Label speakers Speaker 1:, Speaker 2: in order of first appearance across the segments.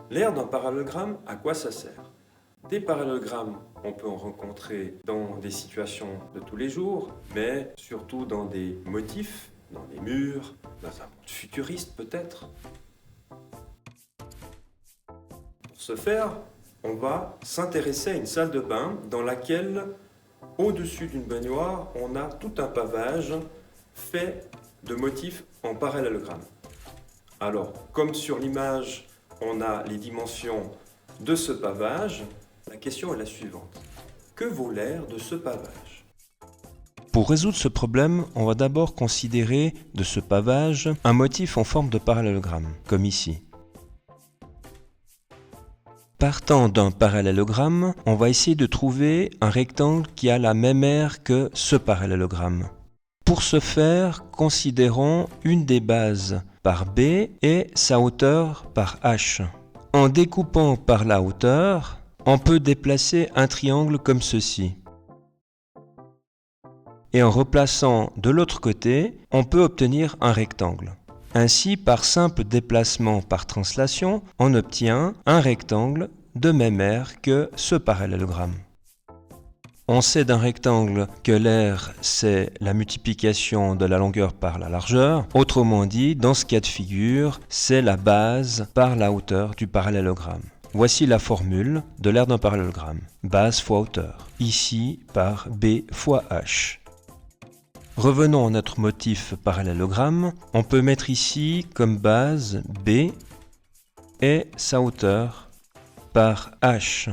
Speaker 1: L'aire d'un parallélogramme, à quoi ça sert? Des parallélogrammes, on peut en rencontrer dans des situations de tous les jours, mais surtout dans des motifs, dans des murs, dans un monde futuriste peut-être. Pour ce faire, on va s'intéresser à une salle de bain dans laquelle, au-dessus d'une baignoire, on a tout un pavage fait de motifs en parallélogramme. Alors, comme sur l'image, on a les dimensions de ce pavage, la question est la suivante. Que vaut l'aire de ce pavage?
Speaker 2: Pour résoudre ce problème, on va d'abord considérer de ce pavage un motif en forme de parallélogramme, comme ici. Partant d'un parallélogramme, on va essayer de trouver un rectangle qui a la même aire que ce parallélogramme. Pour ce faire, considérons une des bases par B et sa hauteur par H. En découpant par la hauteur, on peut déplacer un triangle comme ceci. Et en replaçant de l'autre côté, on peut obtenir un rectangle. Ainsi, par simple déplacement par translation, on obtient un rectangle de même aire que ce parallélogramme. On sait d'un rectangle que l'aire, c'est la multiplication de la longueur par la largeur. Autrement dit, dans ce cas de figure, c'est la base par la hauteur du parallélogramme. Voici la formule de l'aire d'un parallélogramme. Base fois hauteur. Ici par B fois H. Revenons à notre motif parallélogramme. On peut mettre ici comme base B et sa hauteur par H.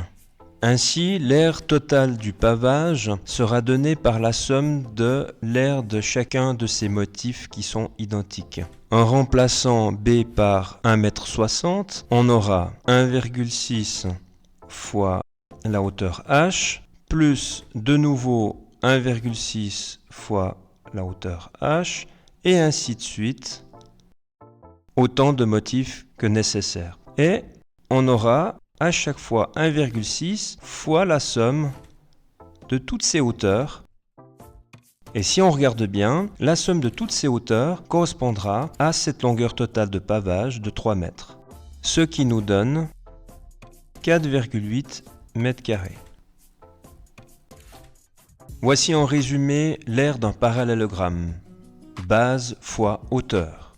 Speaker 2: Ainsi, l'aire totale du pavage sera donnée par la somme de l'aire de chacun de ces motifs qui sont identiques. En remplaçant B par 1,60 m, on aura 1,6 fois la hauteur H, plus de nouveau 1,6 fois la hauteur H, et ainsi de suite, autant de motifs que nécessaire. Et on aura à chaque fois 1,6 fois la somme de toutes ces hauteurs. Et si on regarde bien, la somme de toutes ces hauteurs correspondra à cette longueur totale de pavage de 3 mètres. Ce qui nous donne 4,8 mètres carrés. Voici en résumé l'aire d'un parallélogramme. Base fois hauteur.